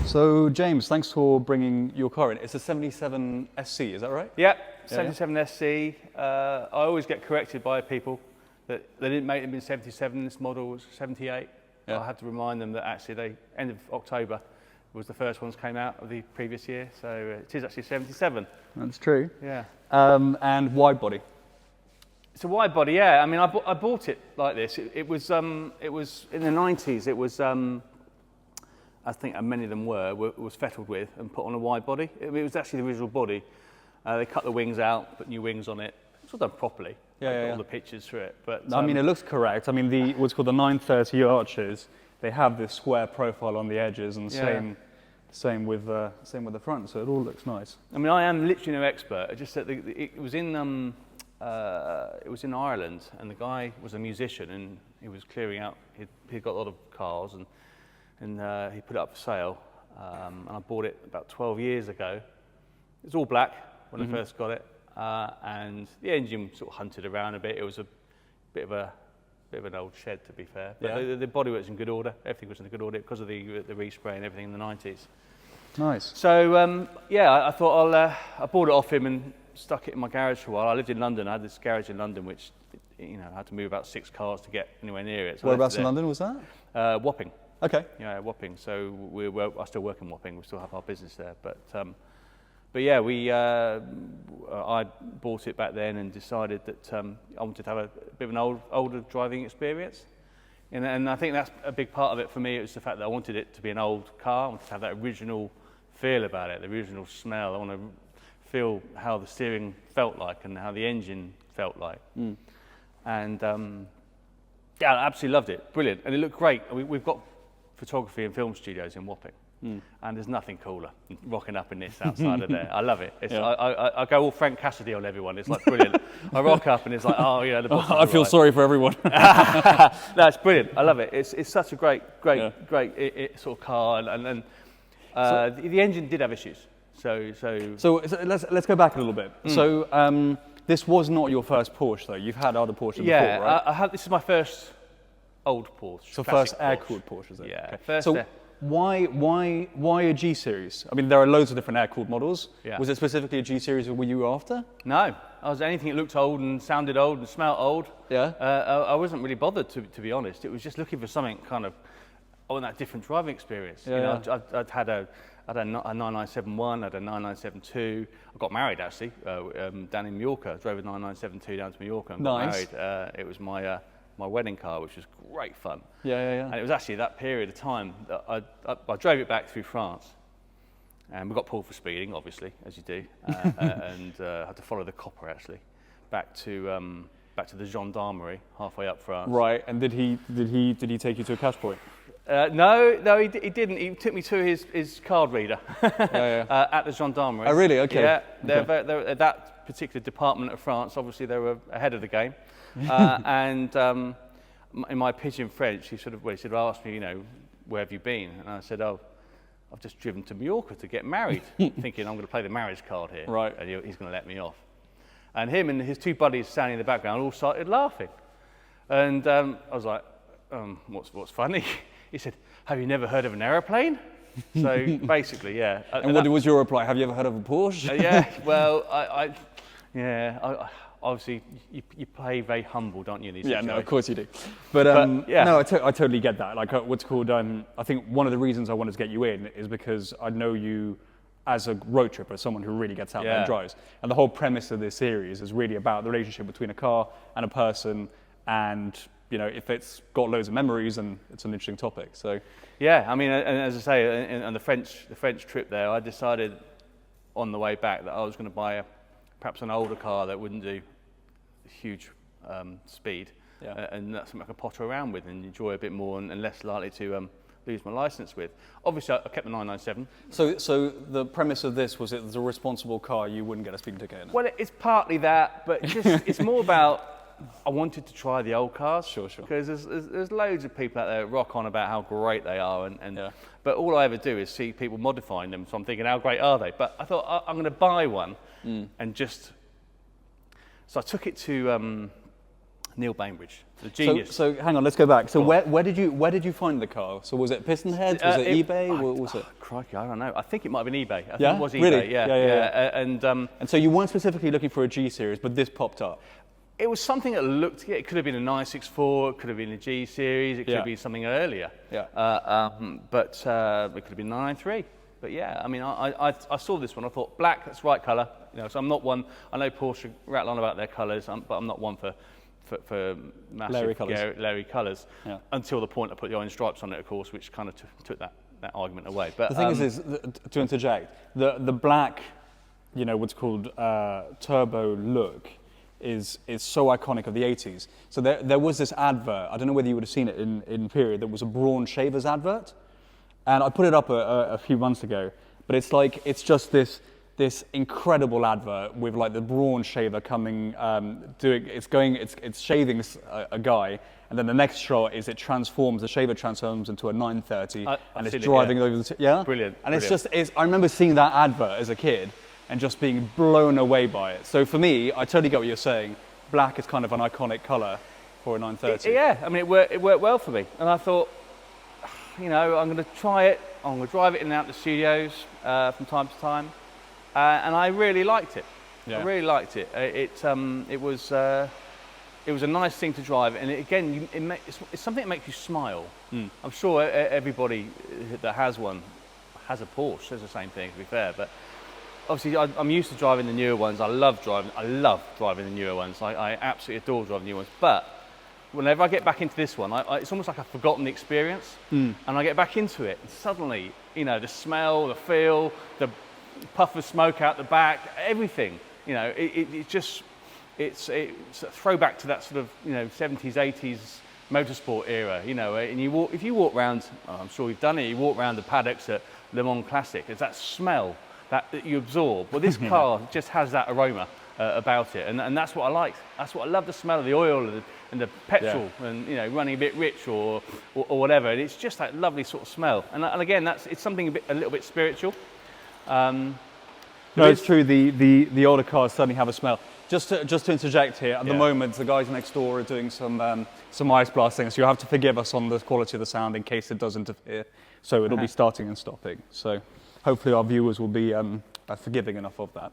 So James, thanks for bringing your car in. It's a 77 SC, is that right? Yeah, 77 SC. I always get corrected by people that they didn't make them in 77, this model was 78. Yeah. I had to remind them that actually they, end of October was the first ones came out of the previous year, so it is actually 77. That's true. Yeah. And wide body. It's a wide body, yeah. I mean, I bought it like this. It was in the 90s. It was, I think many of them was fettled with and put on a wide body. It was actually the original body. They cut the wings out, put new wings on it. It's all done properly. All the pictures through it. But I mean, it looks correct. I mean, what's called the 930 arches, they have this square profile on the edges, and same with the front. So it all looks nice. I mean, I am literally no expert. I just said it was in Ireland, and the guy was a musician, and he was clearing out. He'd got a lot of cars, and he put it up for sale. And I bought it about 12 years ago. It was all black when I first got it. And the engine sort of hunted around a bit. It was a bit of an old shed, to be fair. But the bodywork's in good order. Everything was in good order because of the respray and everything in the 90s. Nice. So I thought I bought it off him and stuck it in my garage for a while. I lived in London. I had this garage in London, which I had to move about 6 cars to get anywhere near it. So whereabouts in London was that? Wapping. Okay. Yeah, Wapping. So I still work in Wapping. We still have our business there, But yeah, I bought it back then and decided that I wanted to have a bit of an older driving experience. And I think that's a big part of it for me. It was the fact that I wanted it to be an old car. I wanted to have that original feel about it, the original smell. I want to feel how the steering felt like and how the engine felt like. And I absolutely loved it. Brilliant. And it looked great. We've got photography and film studios in Wapping. And there's nothing cooler than rocking up in this outside of there. I love it. I go all Frank Cassidy on everyone. It's like brilliant. I rock up and it's like, the boss I feel sorry for everyone. No, it's brilliant. I love it. It's such a great sort of car, and the engine did have issues. So let's go back a little bit. So this was not your first Porsche, though. You've had other Porsches before, right? This is my first old Porsche. So first air-cooled Porsche, is it? Yeah. Okay. First. So why a G series? I mean, there are loads of different air-cooled models. Yeah. Was it specifically a G series that you were after? No, I was anything that looked old and sounded old and smelled old. Yeah. I wasn't really bothered, to be honest. It was just looking for something kind of on that different driving experience. Yeah. I'd had a 9971, I had a 9972. I got married actually down in Mallorca. I drove a 9972 down to Mallorca and got married. It was my wedding car, which was great fun. Yeah. And it was actually that period of time that I drove it back through France. And we got pulled for speeding, obviously, as you do, and had to follow the copper actually back to the gendarmerie halfway up France. Right. And did he take you to a cash point? No, he didn't. He took me to his card reader at the gendarmerie. Oh, really? Okay. Yeah, they're that particular department of France, obviously they were ahead of the game. And in my pidgin French, he said, asked me, where have you been? And I said, I've just driven to Mallorca to get married, thinking I'm going to play the marriage card here. Right. And he's going to let me off. And him and his 2 buddies standing in the background all started laughing. And I was like, what's funny? He said, have you never heard of an aeroplane? So basically, yeah. And what was your reply? Have you ever heard of a Porsche? Yeah, well, obviously, you play very humble, don't you? In these situations? No, of course you do. But no, I totally get that. Like what's called, I think one of the reasons I wanted to get you in is because I know you as a road tripper, someone who really gets out there and drives. And the whole premise of this series is really about the relationship between a car and a person, and if it's got loads of memories, and it's an interesting topic. So yeah, I mean, and as I say, on the French trip there, I decided on the way back that I was going to buy perhaps an older car that wouldn't do huge speed, and that's something I could potter around with and enjoy a bit more, and less likely to lose my license with. Obviously, I kept the 997. So the premise of this was it was a responsible car, you wouldn't get a speeding ticket in it? Well, it's partly that, but it's more about I wanted to try the old cars. Sure. Because there's loads of people out there that rock on about how great they are, but all I ever do is see people modifying them, so I'm thinking, how great are they? But I thought, I'm going to buy one and just... So I took it to Neil Bainbridge, the genius. So hang on, let's go back. So where did you find the car? So was it Piston Heads? Was it eBay? What was it? Crikey, I don't know. I think it might have been eBay. I think Yeah? it was eBay. Really? Yeah. And so you weren't specifically looking for a G series, but this popped up. It was something that looked. It could have been a 964. It could have been a G series. It could have been something earlier. Yeah. But it could have been 993. But yeah, I mean, I saw this one. I thought black. That's the right colour. You know, so I'm not one. I know Porsche rattle on about their colours, but I'm not one for massive Larry colours. Yeah. Until the point I put the orange stripes on it, of course, which kind of took that argument away. But the thing is to interject, the black, you know, what's called turbo look is so iconic of the 80s. So there was this advert, I don't know whether you would have seen it in period, that was a Braun Shavers advert. And I put it up a few months ago, but it's just this incredible advert with like the Braun shaver coming, it's shaving a guy, and then the next shot is the shaver transforms into a 930, and it's driving over the, Brilliant. And I remember seeing that advert as a kid, and just being blown away by it. So for me, I totally get what you're saying. Black is kind of an iconic colour for a 930. I mean, it worked well for me. And I thought, you know, I'm going to try it. I'm going to drive it in and out the studios from time to time. And I really liked it. Yeah. I really liked it. It was a nice thing to drive. And it's something that makes you smile. Mm. I'm sure everybody that has one has a Porsche. Says the same thing, to be fair. But obviously, I'm used to driving the newer ones. I love driving the newer ones. I absolutely adore driving the newer ones. But whenever I get back into this one, it's almost like I've forgotten the experience. Mm. And I get back into it, and suddenly, you know, the smell, the feel, the puff of smoke out the back, everything. You know, it's a throwback to that sort of, you know, 70s, 80s motorsport era. You know, and if you walk around, I'm sure you've done it. You walk around the paddocks at Le Mans Classic. There's that smell that you absorb. Well, this car just has that aroma about it, and that's what I liked. That's what I love, the smell of the oil and the petrol, and, you know, running a bit rich or whatever. And it's just that lovely sort of smell. And again, it's something a little bit spiritual. No, it's true. The older cars certainly have a smell. Just to interject here, at the moment, the guys next door are doing some ice blasting, so you'll have to forgive us on the quality of the sound in case it does interfere. So it'll be starting and stopping. So hopefully our viewers will be forgiving enough of that.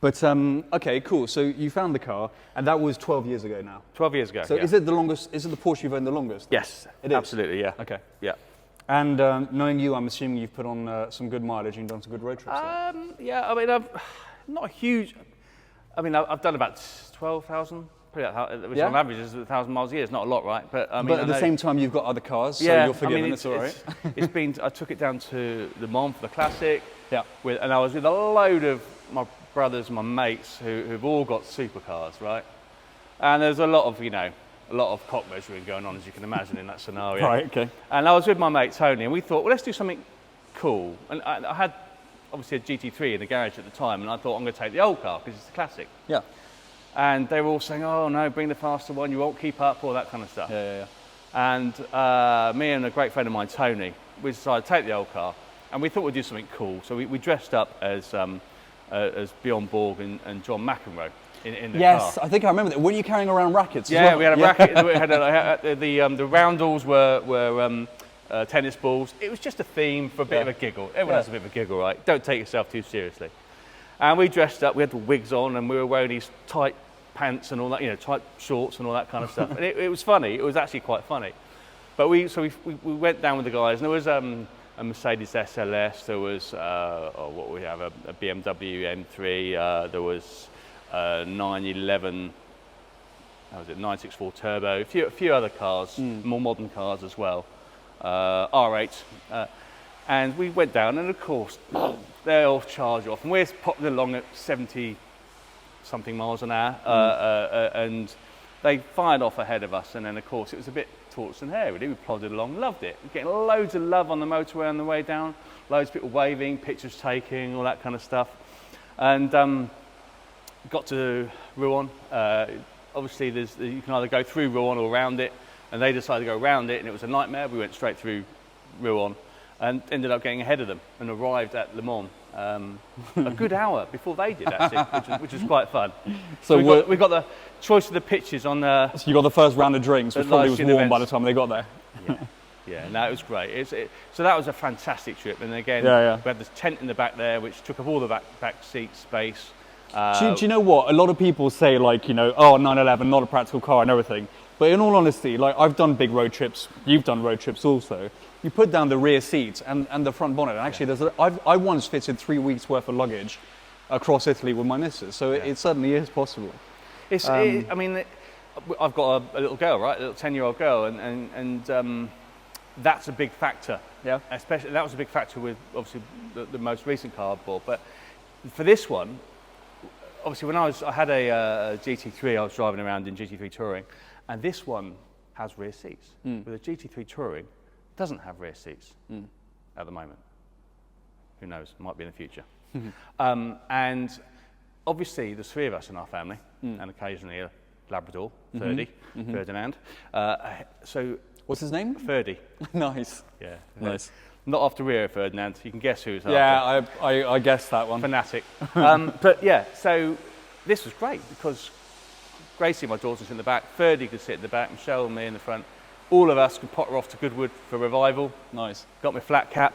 But okay, cool. So you found the car, and that was 12 years ago now. 12 years ago. So is it the longest? Is it the Porsche you've owned the longest? Yes, it is. Absolutely. Yeah. Okay. Yeah. And knowing you, I'm assuming you've put on some good mileage and done some good road trips there. Yeah, I mean, I've done about 12,000. Which on average is 1,000 miles a year. It's not a lot, right? But I mean, but at the same time, you've got other cars, so you're forgiven. It's all right. I took it down to Le Mans for the Classic. Yeah. And I was with a load of my brothers and my mates who've all got supercars, right? And there's a lot of cock measuring going on, as you can imagine, in that scenario. Right. Okay. And I was with my mate Tony, and we thought, well, let's do something cool. And I had obviously a GT3 in the garage at the time, and I thought I'm going to take the old car because it's the Classic. Yeah. And they were all saying, oh no, bring the faster one, you won't keep up, all that kind of stuff. Yeah. And me and a great friend of mine, Tony, we decided to take the old car, and we thought we'd do something cool. So we dressed up as Bjorn Borg and John McEnroe in the car. Yes, I think I remember that. Were you carrying around rackets? Yeah, we had a racket. We had the roundels were tennis balls. It was just a theme for a bit of a giggle. Everyone has a bit of a giggle, right? Don't take yourself too seriously. And we dressed up, we had the wigs on, and we were wearing these tight pants and all that, you know, tight shorts and all that kind of stuff. And it was funny. It was actually quite funny. But we went down with the guys, and there was a Mercedes SLS, there was what we have, a BMW M3, there was 911, how was it, 964 Turbo, a few other cars, more modern cars as well, R8. And we went down, and of course, they all charge off, and we're popping along at 70-something miles an hour, and they fired off ahead of us, and then of course it was a bit torch and hair, really. We plodded along, loved it. We're getting loads of love on the motorway on the way down, loads of people waving, pictures taking, all that kind of stuff. And got to Rouen. Obviously, you can either go through Rouen or around it, and they decided to go around it, and it was a nightmare. We went straight through Rouen and ended up getting ahead of them and arrived at Le Mans a good hour before they did, actually, which was quite fun. So we got the choice of the pitches on the... So you got the first round of drinks, which probably was warm by the time they got there. Yeah, no, it was great. So that was a fantastic trip. And again, we had this tent in the back there, which took up all the back seat space. Do you know what? A lot of people say, like, you know, oh, 911, not a practical car and everything. But in all honesty, like, I've done big road trips. You've done road trips also. You put down the rear seats and the front bonnet. And actually, I once fitted 3 weeks worth of luggage across Italy with my missus. So it certainly is possible. I mean, I've got a little girl, right? A little 10-year-old girl, and that's a big factor. Yeah. Especially that was a big factor with obviously the most recent car I bought. But for this one, obviously when I had a GT3, I was driving around in GT3 Touring, and this one has rear seats. With a GT3 Touring, it doesn't have rear seats at the moment. Who knows? Might be in the future. And obviously there's 3 of us in our family, and occasionally a Labrador, Ferdinand. So. What's his name? Ferdy. Nice. Yeah. Nice. Not after Rio Ferdinand. You can guess who it's after. Yeah, I guessed that one. Fanatic. But yeah, so this was great because Gracie, my daughter, was in the back. Ferdy could sit in the back. Michelle and me in the front. All of us could potter off to Goodwood for revival. Nice. Got my flat cap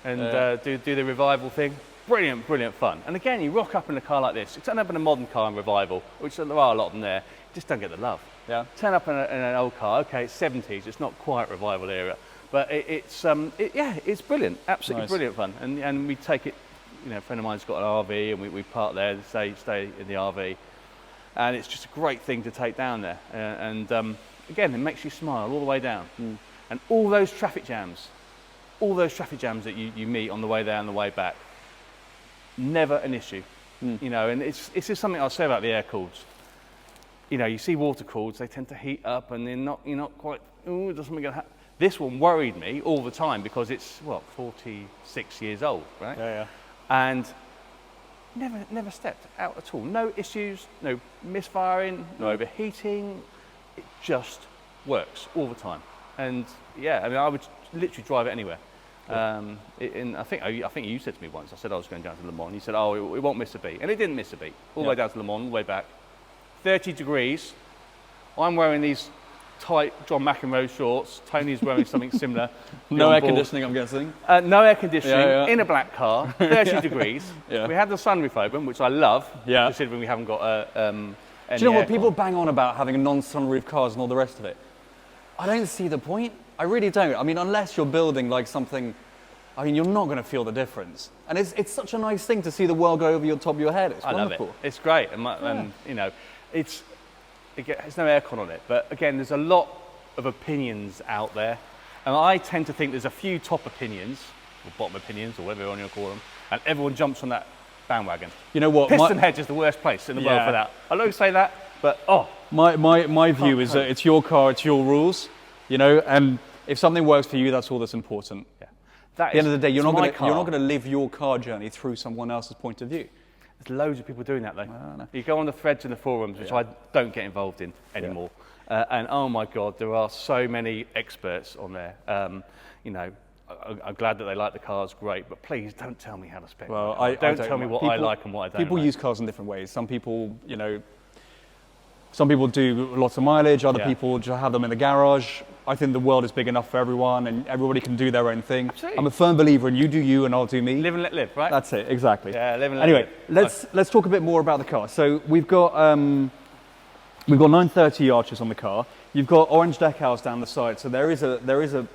and do the revival thing. Brilliant, brilliant fun. And again, you rock up in a car like this. You turn up in a modern car in revival, which there are a lot of them there. You just don't get the love. Yeah. Turn up in an old car. Okay, it's 70s. It's not quite revival era, but it's brilliant. Absolutely brilliant fun. And we take it. You know, a friend of mine's got an RV, and we park there, stay in the RV, and it's just a great thing to take down there. Again, it makes you smile all the way down. And all those traffic jams that you meet on the way there and the way back, never an issue. You know, and it's just something I'll say about the air-cooleds. You know, you see water-cooleds, they tend to heat up and you're not quite, oh, is something going to happen? This one worried me all the time because it's, 46 years old, right? Yeah. And never stepped out at all. No issues, no misfiring, no overheating. It just works all the time. And yeah, I mean, I would literally drive it anywhere. And I think you said to me once, I said I was going down to Le Mans, you said, oh, it won't miss a beat. And it didn't miss a beat. All the way down to Le Mans, all the way back. 30 degrees. I'm wearing these tight John McEnroe shorts. Tony's wearing something similar. No air conditioning, I'm guessing. No air conditioning, in a black car, 30 degrees. Yeah. We had the sunroof open, which I love, considering we haven't got any. Do you know what? People bang on about having non-sunroof cars and all the rest of it. I don't see the point. I really don't. I mean, unless you're building like something, I mean, you're not going to feel the difference. And it's such a nice thing to see the world go over your top of your head. It's wonderful. Love it. It's great. And you know, it's no aircon on it. But again, there's a lot of opinions out there. And I tend to think there's a few top opinions, or bottom opinions, or whatever you want to call them. And everyone jumps on that bandwagon. You know what? Piston Hedge is the worst place in the world for that. I don't say that, but My view is that it's your car, it's your rules, you know, and if something works for you, that's all that's important. Yeah. At the end of the day, you're not going to live your car journey through someone else's point of view. There's loads of people doing that though. You go on the threads and the forums, which I don't get involved in anymore, and oh my God, there are so many experts on there. You know, I'm glad that they like the cars, great, but please don't tell me how to spec. Well, don't tell me what I like and what I don't. People use cars in different ways. Some people, you know, some people do lots of mileage. Other people just have them in the garage. I think the world is big enough for everyone, and everybody can do their own thing. Absolutely. I'm a firm believer in you do you, and I'll do me. Live and let live, right? That's it, exactly. Yeah, live and let live. Anyway, let's talk a bit more about the car. So we've got 930 arches on the car. You've got orange decals down the side, so there is a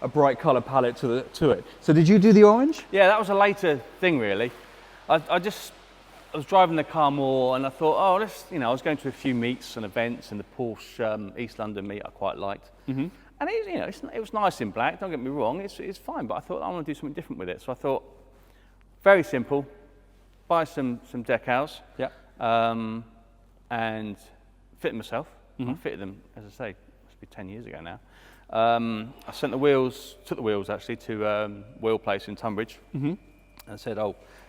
bright colour palette to it. So did you do the orange? Yeah, that was a later thing really. I was driving the car more, and I thought, I was going to a few meets and events, and the Porsche East London meet I quite liked. And it was nice in black. Don't get me wrong, it's fine. But I thought I want to do something different with it. So I thought, very simple, buy some decals, and fit them myself. I fitted them, as I say, must be 10 years ago now. I took the wheels actually to Wheel Place in Tunbridge, and said,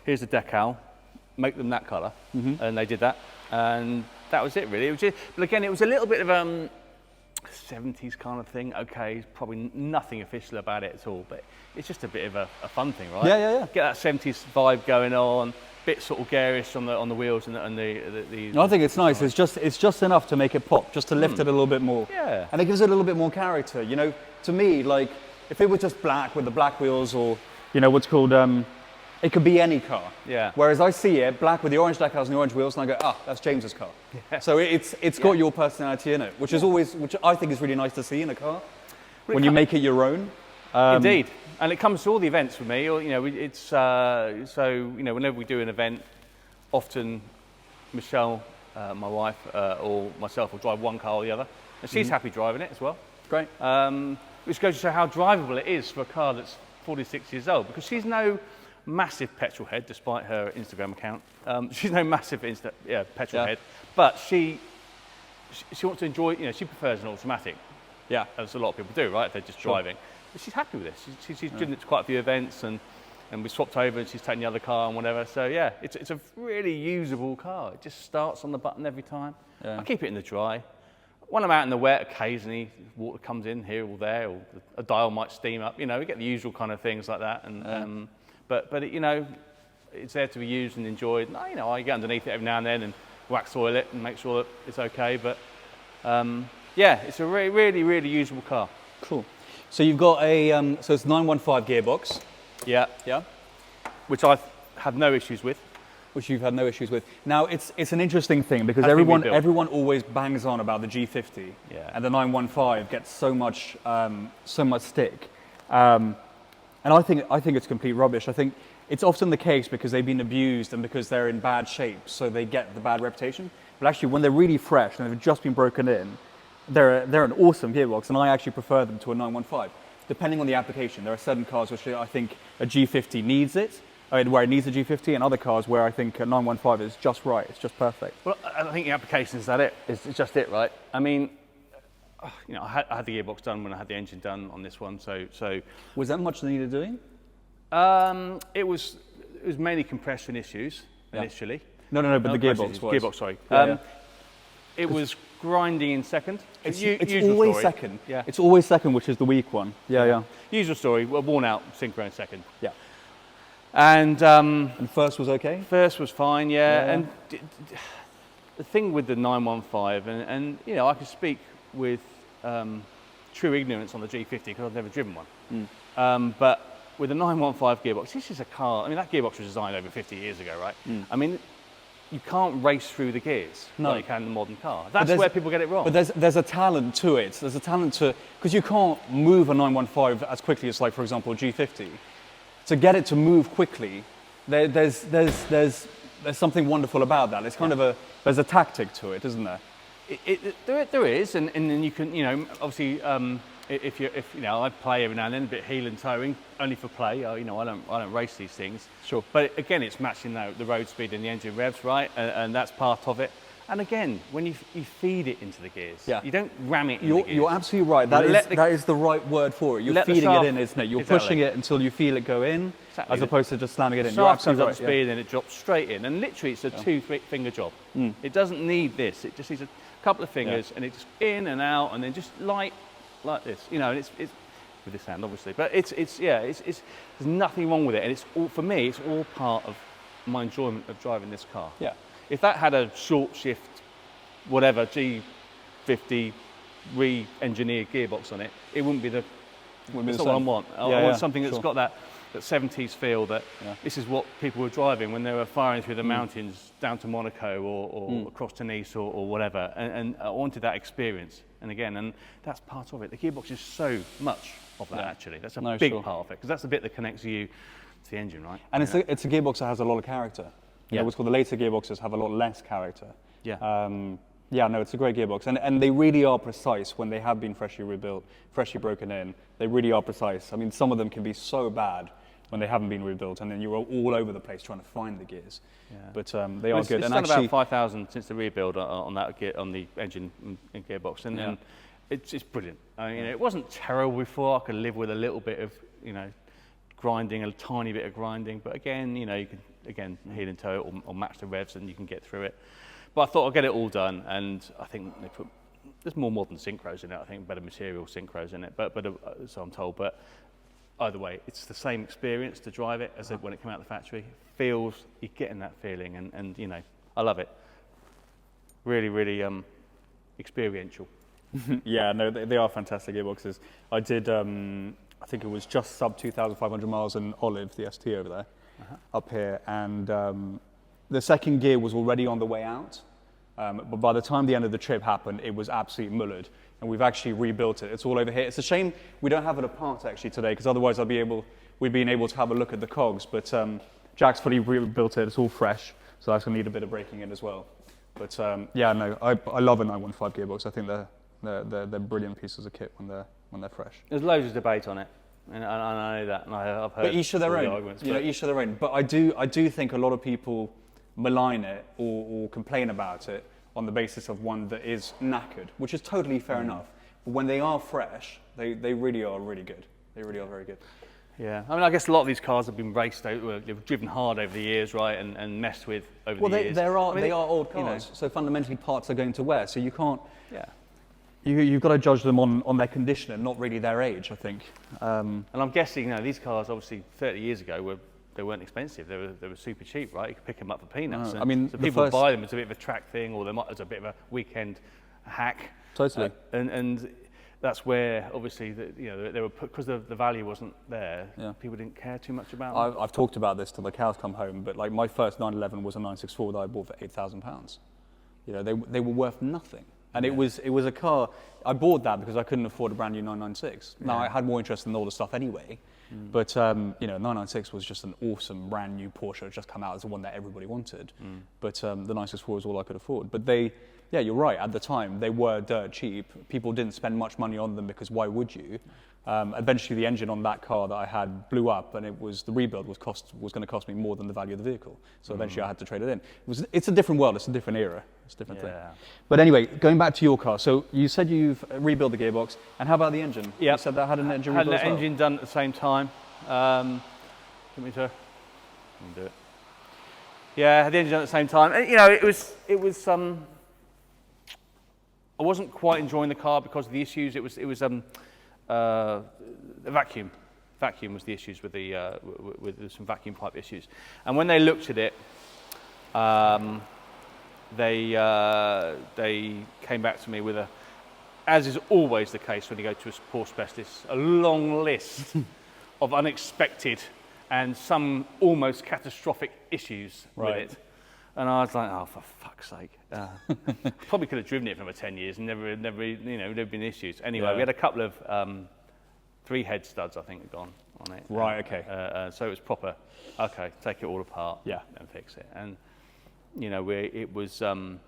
here's the decal. Make them that colour, and they did that, and that was it really. But again, it was a little bit of 70s kind of thing. Okay, it's probably nothing official about it at all, but it's just a bit of a fun thing, right? Yeah. Get that 70s vibe going on, bit sort of garish on the wheels and the I think it's nice. It's just enough to make it pop, just to lift it a little bit more. Yeah. And it gives it a little bit more character. You know, to me, like if it was just black with the black wheels, or you know what's called, it could be any car. Yeah. Whereas I see it black with the orange decals and the orange wheels, and I go, that's James's car. Yeah. So it's got your personality in it, which I think is really nice to see in a car when you make it your own. Indeed, and it comes to all the events for me. Or you know, it's so you know, whenever we do an event, often Michelle, my wife, or myself will drive one car or the other, and she's happy driving it as well. Great. Which goes to show how drivable it is for a car that's 46 years old, because she's no massive petrol head, despite her Instagram account. She's no massive petrol head, but she wants to enjoy. You know, she prefers an automatic. Yeah, as a lot of people do, right? If they're just driving. But she's happy with this. She's driven it to quite a few events, and we swapped over, and she's taken the other car and whatever. So yeah, it's a really usable car. It just starts on the button every time. Yeah. I keep it in the dry. When I'm out in the wet, occasionally water comes in here or there, or a dial might steam up. You know, we get the usual kind of things like that. And but it, you know, it's there to be used and enjoyed. And, you know, I get underneath it every now and then and wax oil it and make sure that it's okay. But yeah, it's a really usable car. Cool. So you've got a so it's 915 gearbox. Yeah. Which I have no issues with. Which you've had no issues with. Now it's an interesting thing because everyone always bangs on about the G50, and the 915 gets so much stick, and I think it's complete rubbish. I think it's often the case because they've been abused and because they're in bad shape, so they get the bad reputation. But actually, when they're really fresh and they've just been broken in, they're an awesome gearbox, and I actually prefer them to a 915, depending on the application. There are certain cars which I think a G50 needs it. Where it needs a G50, and other cars where I think a 915 is just right. It's just perfect. Well, I think the application is that it. It's just it, right? I mean, you know, I had the gearbox done when I had the engine done on this one. So was that much needed doing? It was mainly compression issues initially. No, but the gearbox was. Gearbox, sorry. It was grinding in second. It's always second. Yeah. It's always second, which is the weak one. Yeah. Usual story. Worn out synchro in second. Yeah. And first was okay? First was fine, yeah. And the thing with the 915, and you know, I can speak with true ignorance on the G50 because I've never driven one. But with the 915 gearbox, this is a car, I mean, that gearbox was designed over 50 years ago, right? I mean, you can't race through the gears like you can in the modern car. That's where people get it wrong. But there's a talent to it. There's a talent to, because you can't move a 915 as quickly as, like, for example, a G50. To get it to move quickly, there's something wonderful about that. It's kind of there's a tactic to it, isn't there? There is, and then you can, you know, obviously, if you know, I play every now and then a bit heel and towing, only for play. You know, I don't race these things. Sure. But again, it's matching the road speed and the engine revs, right? And that's part of it. And again, when you feed it into the gears, you don't ram it in the gears. You're absolutely right. That is the right word for it. You're feeding it in, isn't it? You're pushing it until you feel it go in, as opposed to just slamming it in. You're absolutely right. Speed and it drops straight in. And literally, it's a two-finger job. It doesn't need this. It just needs a couple of fingers, and it's in and out, and then just like this. You know, and it's with this hand, obviously. But there's nothing wrong with it, and it's all, for me, it's all part of my enjoyment of driving this car. Yeah. If that had a short shift, whatever, G50 re-engineered gearbox on it, it wouldn't be the that's not what I want. I want something that's got that 70s feel, that this is what people were driving when they were firing through the mountains down to Monaco or across to Nice or whatever. And I wanted that experience. And that's part of it. The gearbox is so much of that, actually. That's a big part of it, because that's the bit that connects you to the engine, right? And it's a gearbox that has a lot of character. You know, what's called the later gearboxes have a lot less character. It's a great gearbox, and they really are precise when they have been freshly rebuilt, freshly broken in. They really are precise. I mean, some of them can be so bad when they haven't been rebuilt, and then you're all over the place trying to find the gears. But they are good. It's done about 5,000 since the rebuild on the engine and gearbox, and it's brilliant. I mean, it wasn't terrible before. I could live with a little bit of, you know, grinding, a tiny bit of grinding, but again, you know, you can heel and toe it or match the revs, and you can get through it. But I thought I'd get it all done, and I think they put there's more modern synchros in it, I think, better material synchros in it, but so I'm told. But either way, it's the same experience to drive it as when it came out of the factory. Feels, you're getting that feeling, and you know, I love it. Really, really experiential. Yeah, no, they are fantastic gearboxes. I did, I think it was just sub 2,500 miles in Olive, the ST over there, up here, and the second gear was already on the way out. But by the time the end of the trip happened, it was absolutely mullered, and we've actually rebuilt it. It's all over here. It's a shame we don't have it apart actually today, because otherwise we'd been able to have a look at the cogs. But Jack's fully rebuilt it. It's all fresh, so that's going to need a bit of breaking in as well. But yeah, no, I love a 915 gearbox. I think they're brilliant pieces of kit when they're fresh. There's loads of debate on it, and I know that, and I've heard. But each of their own. You know, each of their own. But I do think a lot of people malign it or complain about it on the basis of one that is knackered, which is totally fair enough. But when they are fresh, they really are really good. They really are very good. Yeah, I mean, I guess a lot of these cars have been raced out, they've driven hard over the years, right, and messed with over the years. They are old cars, you know, so fundamentally parts are going to wear, so you can't. Yeah. You've got to judge them on their condition and not really their age, I think. And I'm guessing, you know, these cars obviously 30 years ago they weren't expensive. They were super cheap, right? You could pick them up for peanuts. No, I mean, so people buy them as a bit of a track thing, or as a bit of a weekend hack. Totally. And that's where obviously they were because the value wasn't there. Yeah. People didn't care too much about them. I've talked about this till the cows come home, but like my first 911 was a 964 that I bought for £8,000. You know, they were worth nothing. And it was a car. I bought that because I couldn't afford a brand new 996. Now I had more interest in all the stuff anyway, but 996 was just an awesome brand new Porsche that had just come out as the one that everybody wanted. But the 964 was all I could afford. But yeah, you're right. At the time, they were dirt cheap. People didn't spend much money on them because why would you? Eventually, the engine on that car that I had blew up, and the rebuild was going to cost me more than the value of the vehicle. So eventually, I had to trade it in. It's a different world. It's a different era. It's a different thing. But anyway, going back to your car. So you said you've rebuilt the gearbox, and how about the engine? Yeah, you said that had an engine rebuild. Had an engine done at the same time. Let me do it. Yeah, I had the engine done at the same time. And, you know, it was. I wasn't quite enjoying the car because of the issues. It was the vacuum. Vacuum was the issues with some vacuum pipe issues. And when they looked at it, they came back to me with as is always the case when you go to a Porsche specialist, a long list of unexpected and some almost catastrophic issues with it. And I was like, oh, for fuck's sake. Probably could have driven it for another 10 years and never been issues. Anyway, we had a couple of 3 head studs, I think, had gone on it. Right, okay. So it was proper, okay, take it all apart and fix it. And, you know, it was, I mean,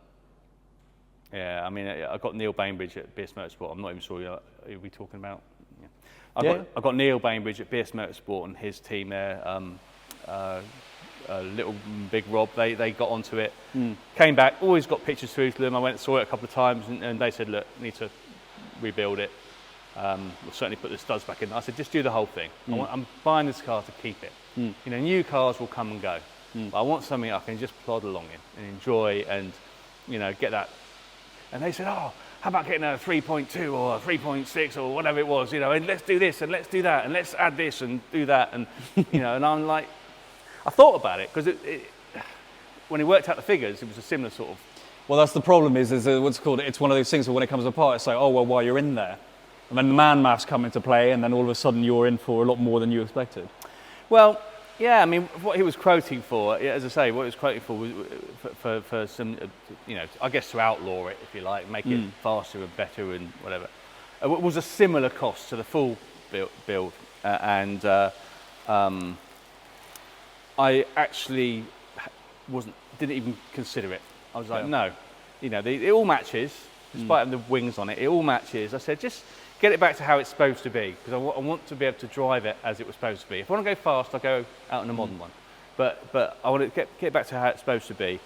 I got Neil Bainbridge at BS Motorsport. I'm not even sure, are we talking about? Yeah. I got Neil Bainbridge at BS Motorsport and his team there. Little Big Rob, they got onto it, came back, always got pictures through to them. I went and saw it a couple of times and they said, look, need to rebuild it. We'll certainly put the studs back in. I said, just do the whole thing. I'm buying this car to keep it. You know, new cars will come and go. But I want something I can just plod along in and enjoy and, you know, get that. And they said, oh, how about getting a 3.2 or a 3.6 or whatever it was, you know, and let's do this and let's do that and let's add this and do that. And, you know, and I'm like, I thought about it because when he worked out the figures, it was a similar sort of. Well, that's the problem is what's called, it's one of those things where when it comes apart, it's like, oh, well, while you're in there. And then the man maths come into play, and then all of a sudden you're in for a lot more than you expected. Well, yeah, I mean, what he was quoting for, as I say, what he was quoting for was for some, you know, I guess to outlaw it, if you like, make it faster and better and whatever. It was a similar cost to the full build. I actually didn't even consider it. I was like, no, you know, it all matches, despite having the wings on it, it all matches. I said, just get it back to how it's supposed to be, because I want to be able to drive it as it was supposed to be. If I want to go fast, I'll go out in a modern one. But I want to get it back to how it's supposed to be.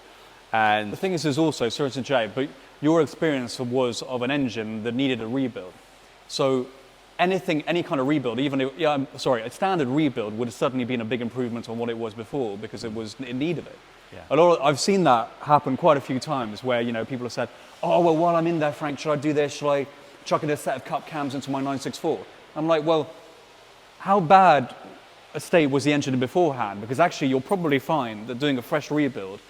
And the thing is also, sorry to interrupt, but your experience was of an engine that needed a rebuild. So any kind of rebuild, a standard rebuild would have suddenly been a big improvement on what it was before because it was in need of it. I've seen that happen quite a few times where, you know, people have said, oh, well, while I'm in there, Frank, should I do this? Should I chuck in a set of cup cams into my 964? I'm like, well, how bad a state was the engine in beforehand? Because actually you'll probably find that doing a fresh rebuild,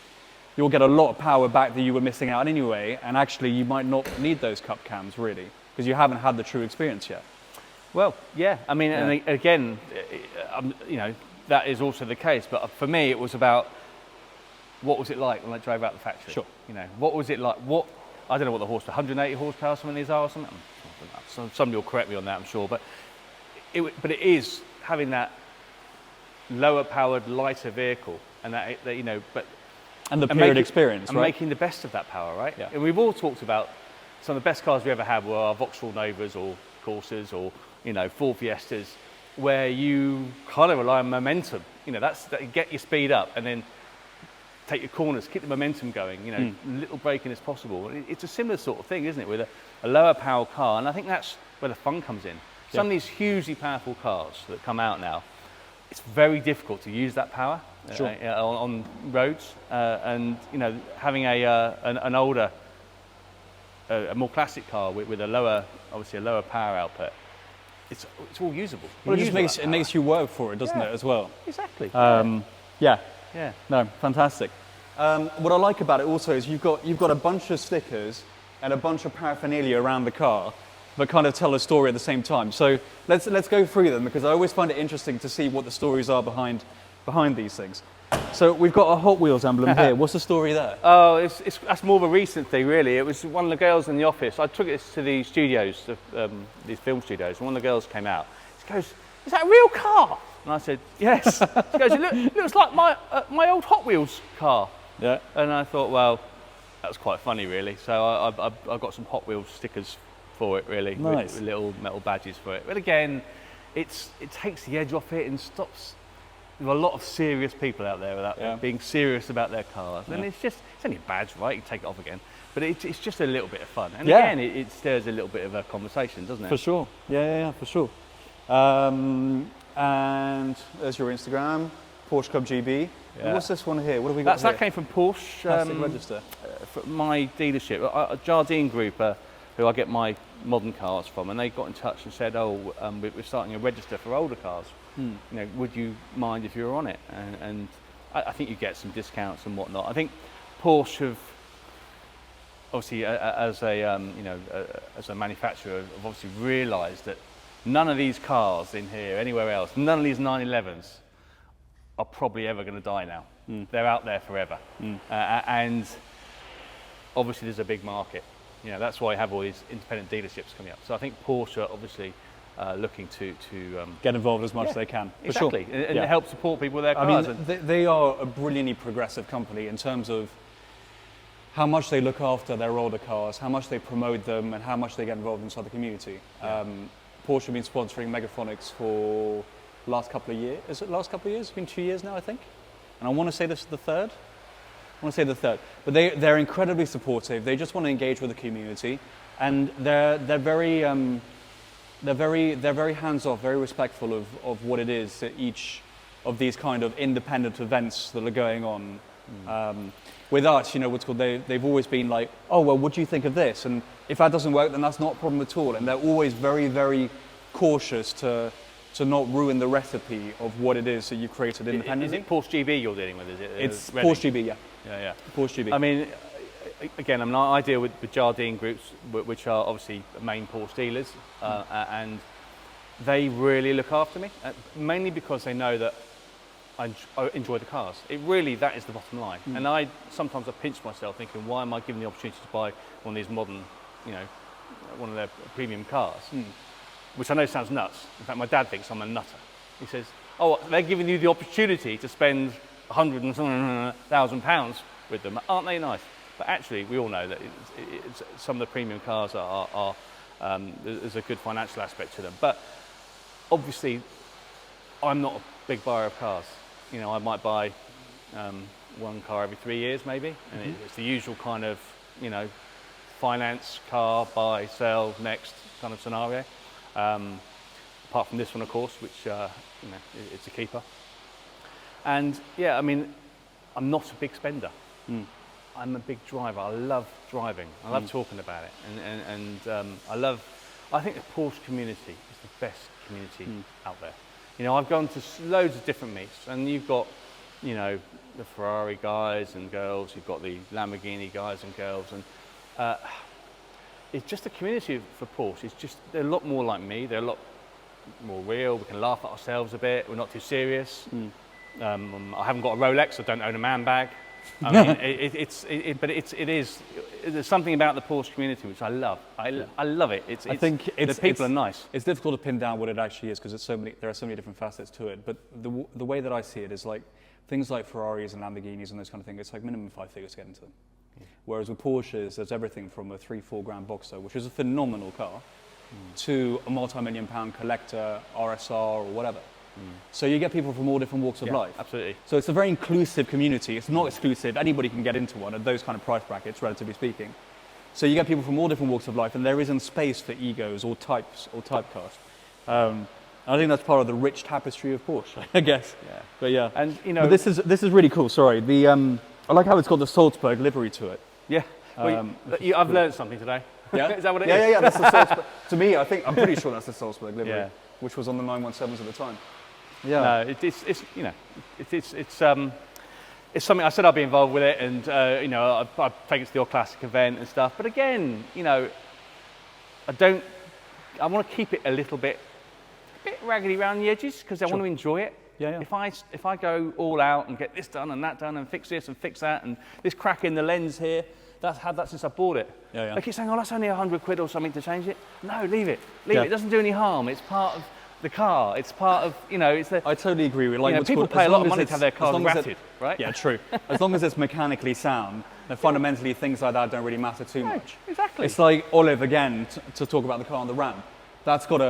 you'll get a lot of power back that you were missing out anyway, and actually you might not need those cup cams really, because you haven't had the true experience yet. Well, yeah, I mean, and again, you know, that is also the case, but for me it was about what was it like when I drove out the factory? Sure. You know, what was it like? I don't know what the horsepower, 180 horsepower, something these are or something? Somebody will correct me on that, I'm sure, but it is having that lower powered, lighter vehicle, and that you know, and the period experience, and right? making the best of that power, right? Yeah. And we've all talked about some of the best cars we ever had were our Vauxhall Novas or Corsas or, you know, Ford Fiestas, where you kind of rely on momentum. You know, that get your speed up and then take your corners, keep the momentum going, you know, little braking as possible. It's a similar sort of thing, isn't it, with a lower power car, and I think that's where the fun comes in. Some of these hugely powerful cars that come out now, it's very difficult to use that power on roads, and you know, having an older, a more classic car with a lower, obviously a lower power output, it's all usable. Well, it makes you work for it, doesn't it, as well? Exactly. Yeah. No, fantastic. What I like about it also is you've got a bunch of stickers and a bunch of paraphernalia around the car that kind of tell a story at the same time. So let's go through them, because I always find it interesting to see what the stories are behind these things. So we've got a Hot Wheels emblem here. What's the story there? Oh, that's more of a recent thing, really. It was one of the girls in the office. I took it to the studios, these film studios, and one of the girls came out. She goes, "Is that a real car?" And I said, "Yes." She goes, "It looks like my old Hot Wheels car." Yeah. And I thought, well, that was quite funny, really. So I got some Hot Wheels stickers for it, really, nice. with little metal badges for it. But again, it takes the edge off it and stops. There are a lot of serious people out there without being serious about their cars, and it's only a badge, right? You can take it off again, but it's just a little bit of fun, and again, it stirs a little bit of a conversation, doesn't it? For sure. Yeah, for sure. And there's your Instagram, Porsche Club GB. Yeah. What's this one here? What have we got here? That came from Porsche. Plastic register. From my dealership, Jardine Group, who I get my modern cars from, and they got in touch and said, "Oh, we're starting a register for older cars. You know, would you mind if you were on it?" And I think you get some discounts and whatnot. I think Porsche have obviously, as a manufacturer, have obviously realised that none of these cars in here, anywhere else, none of these 911s are probably ever going to die now. They're out there forever, and obviously there's a big market. You know, that's why I have all these independent dealerships coming up. So I think Porsche are obviously looking to get involved as much as they can. Exactly, for sure. and help support people with their cars. I mean, they are a brilliantly progressive company in terms of how much they look after their older cars, how much they promote them, and how much they get involved inside the community. Porsche have been sponsoring Megaphonics for the last couple of years. Is it last couple of years? It's been 2 years now, I think. And I want to say this is the third. But they're incredibly supportive. They just want to engage with the community, and they're very hands-off, very respectful of what it is that each of these kind of independent events that are going on. With us, you know, what's called, they've always been like, "Oh, well, what do you think of this?" And if that doesn't work, then that's not a problem at all. And they're always very, very cautious to not ruin the recipe of what it is that you've created independently. Is it Porsche GB you're dealing with? Is it? It's Porsche GB, yeah. Yeah. Porsche GB. I mean, again, I deal with Jardine groups, which are obviously main Porsche dealers, and they really look after me, mainly because they know that I enjoy the cars. That is the bottom line. And sometimes I pinch myself thinking, why am I given the opportunity to buy one of these modern, you know, one of their premium cars? Which I know sounds nuts. In fact, my dad thinks I'm a nutter. He says, "Oh, they're giving you the opportunity to spend £100,000 with them. Aren't they nice?" But actually, we all know that some of the premium cars there's a good financial aspect to them. But obviously, I'm not a big buyer of cars. You know, I might buy one car every 3 years, maybe, and it's the usual kind of, you know, finance car, buy, sell, next kind of scenario. Apart from this one, of course, which you know, it's a keeper. And yeah, I mean, I'm not a big spender. I'm a big driver. I love driving. I love talking about it, and I think the Porsche community is the best community out there. You know, I've gone to loads of different meets, and you've got, you know, the Ferrari guys and girls. You've got the Lamborghini guys and girls, and it's just the community for Porsche. It's just they're a lot more like me. They're a lot more real. We can laugh at ourselves a bit. We're not too serious. I haven't got a Rolex. I don't own a man bag. I mean, but it is. There's something about the Porsche community which I love. I love it. I think the people are nice. It's difficult to pin down what it actually is because there are so many different facets to it. But the way that I see it is like things like Ferraris and Lamborghinis and those kind of things. It's like minimum 5 figures to get into them. Whereas with Porsches, there's everything from a 3-4 grand Boxer, which is a phenomenal car, to a multi-million-pound collector, RSR, or whatever. So you get people from all different walks of life. Absolutely. So it's a very inclusive community. It's not exclusive. Anybody can get into one at those kind of price brackets, relatively speaking. So you get people from all different walks of life, and there isn't space for egos or types or typecast. I think that's part of the rich tapestry of Porsche, I guess. Yeah. But yeah. And you know, but this is really cool. Sorry. I like how it's got the Salzburg livery to it. Yeah. I've learned something today. Yeah. Is that what it is? Yeah. That's the Salzburg. To me, I'm pretty sure that's the Salzburg livery, which was on the 917s at the time. Yeah. No, it's you know, it's something I said I'd be involved with it, and you know, I take it to the All Classic event and stuff. But again, you know, I want to keep it a bit raggedy around the edges because I want to enjoy it. Yeah. If I go all out and get this done and that done and fix this and fix that and this crack in the lens here, that's had that since I bought it. Yeah. They keep saying, oh, that's only £100 or something to change it. No, leave it. It doesn't do any harm. It's part of the car. It's part of, you know, it's the... I totally agree with you. Like, people pay a lot of money to have their cars ratted, right? Yeah, true. As long as it's mechanically sound, then fundamentally things like that don't really matter too much. Exactly. It's like Olive again, to talk about the car on the ramp. It's got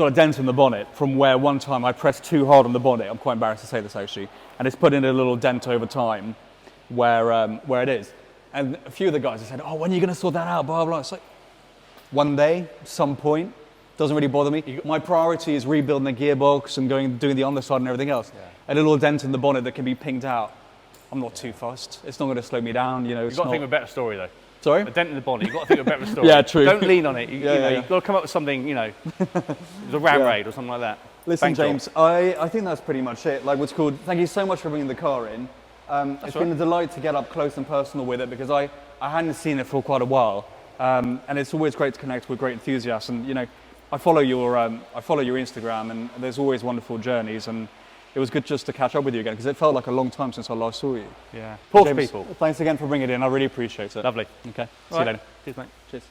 a dent in the bonnet from where one time I pressed too hard on the bonnet. I'm quite embarrassed to say this actually, and it's put in a little dent over time where it is. And a few of the guys have said, "Oh, when are you going to sort that out?" Blah blah. It's like one day, some point. Doesn't really bother me. My priority is rebuilding the gearbox and doing the underside and everything else. Yeah. A little dent in the bonnet that can be pinged out. I'm not too fussed. It's not going to slow me down. You know. You've got to think of a better story though. Sorry? A dent in the bonnet, you've got to think of a better story. Yeah, true. Don't lean on it. You've got to come up with something, you know, the ram raid or something like that. Listen, James, I think that's pretty much it. Like, what's called, thank you so much for bringing the car in. It's been a delight to get up close and personal with it because I hadn't seen it for quite a while. And it's always great to connect with great enthusiasts. And, you know, I follow your Instagram and there's always wonderful journeys. And it was good just to catch up with you again because it felt like a long time since I last saw you. Yeah. Porsche people. Thanks again for bringing it in. I really appreciate it. Lovely. Okay. See you later. Cheers, mate. Cheers.